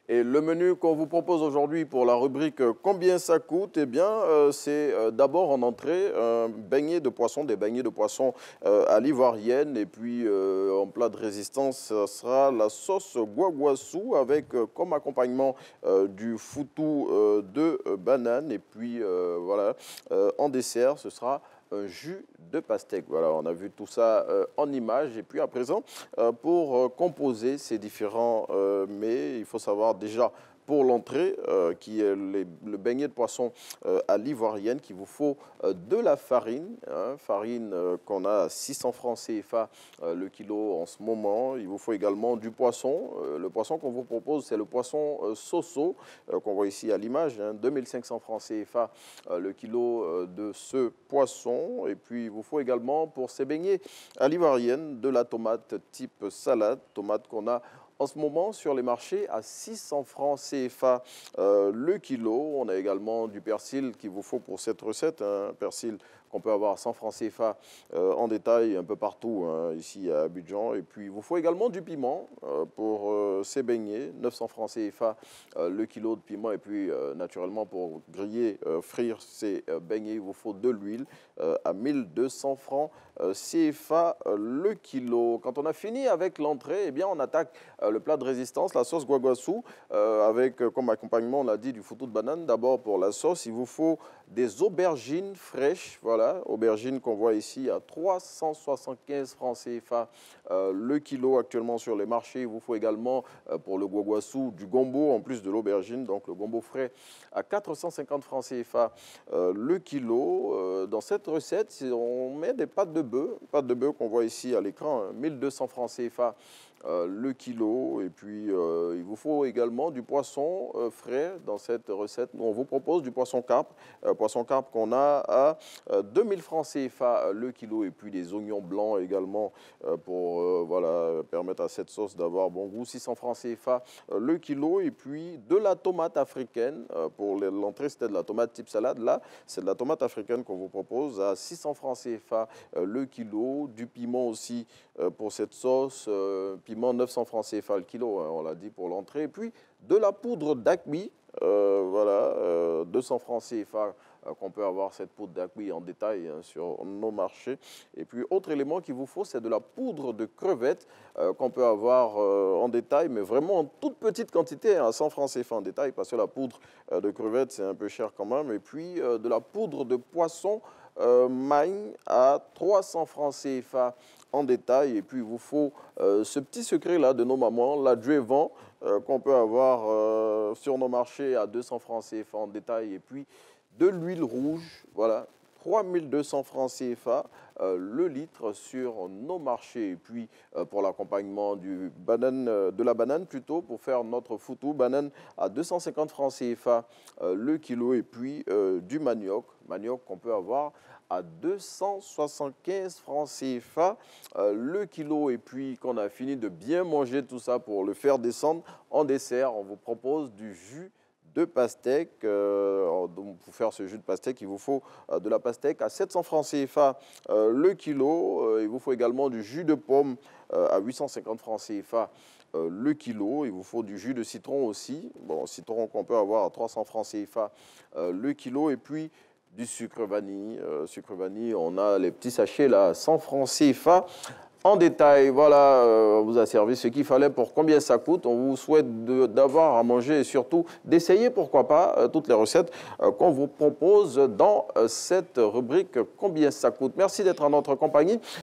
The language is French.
Et le menu qu'on vous propose aujourd'hui pour la rubrique Combien ça coûte? Eh bien, c'est d'abord en entrée un beignet de poisson, des beignets de poisson à l'ivoirienne. Et puis en plat de résistance, ce sera la sauce guaguassou avec comme accompagnement du foutou de banane. Et puis voilà, en dessert, ce sera un jus de pastèque. Voilà, on a vu tout ça en images. Et puis à présent, pour composer ces différents mets, il faut savoir déjà pour l'entrée, qui est le beignet de poisson à l'ivoirienne, qu'il vous faut de la farine, hein, farine qu'on a à 600 francs CFA le kilo en ce moment. Il vous faut également du poisson. Le poisson qu'on vous propose, c'est le poisson soso, qu'on voit ici à l'image, hein, 2500 francs CFA le kilo de ce poisson. Et puis, il vous faut également pour ces beignets à l'ivoirienne de la tomate type salade, tomate qu'on a en ce moment sur les marchés à 600 francs CFA le kilo. On a également du persil qu'il vous faut pour cette recette, un persil qu'on peut avoir à 100 francs CFA en détail un peu partout, hein, ici à Abidjan. Et puis, il vous faut également du piment pour ces beignets, 900 francs CFA le kilo de piment. Et puis, naturellement, pour griller, frire ces beignets, il vous faut de l'huile à 1200 francs CFA le kilo. Quand on a fini avec l'entrée, eh bien, on attaque le plat de résistance, la sauce guaguassou, avec comme accompagnement, on l'a dit, du foutou de banane. D'abord, pour la sauce, il vous faut des aubergines fraîches, voilà, aubergines qu'on voit ici à 375 francs CFA le kilo actuellement sur les marchés. Il vous faut également, pour le guaguassou, du gombo en plus de l'aubergine, donc le gombo frais à 450 francs CFA le kilo. Dans cette recette, on met des pâtes de bœuf qu'on voit ici à l'écran, 1200 francs CFA le kilo. Et puis, il vous faut également du poisson frais dans cette recette. On vous propose du poisson carpe qu'on a à 2000 francs CFA le kilo. Et puis, des oignons blancs également pour voilà, permettre à cette sauce d'avoir bon goût, 600 francs CFA le kilo. Et puis, de la tomate africaine. Pour l'entrée, c'était de la tomate type salade. Là, c'est de la tomate africaine qu'on vous propose à 600 francs CFA le kilo. Du piment aussi pour cette sauce, piment 900 francs CFA le kilo, hein, on l'a dit pour l'entrée. Et puis de la poudre d'acmi, voilà, 200 francs CFA qu'on peut avoir cette poudre d'acmi en détail hein, sur nos marchés. Et puis autre élément qu'il vous faut, c'est de la poudre de crevettes qu'on peut avoir en détail, mais vraiment en toute petite quantité, hein, à 100 francs CFA en détail, parce que la poudre de crevettes, c'est un peu cher quand même. Et puis de la poudre de poisson magne à 300 francs CFA en détail. Et puis, il vous faut ce petit secret-là de nos mamans, la vent qu'on peut avoir sur nos marchés à 200 francs CFA en détail. Et puis, de l'huile rouge, voilà, 3200 francs CFA le litre sur nos marchés. Et puis, pour l'accompagnement de la banane plutôt, pour faire notre foutou, banane à 250 francs CFA le kilo. Et puis, du manioc qu'on peut avoir à 275 francs CFA le kilo. Et puis, quand on a fini de bien manger tout ça pour le faire descendre en dessert, on vous propose du jus de pastèque. Pour faire ce jus de pastèque, il vous faut de la pastèque à 700 francs CFA le kilo. Il vous faut également du jus de pomme à 850 francs CFA le kilo. Il vous faut du jus de citron aussi. Bon, citron qu'on peut avoir à 300 francs CFA le kilo. Et puis, du sucre vanille. On a les petits sachets là, à 100 francs CFA. En détail, voilà, on vous a servi ce qu'il fallait pour combien ça coûte. On vous souhaite d'avoir à manger et surtout d'essayer, pourquoi pas, toutes les recettes qu'on vous propose dans cette rubrique Combien ça coûte. Merci d'être en notre compagnie.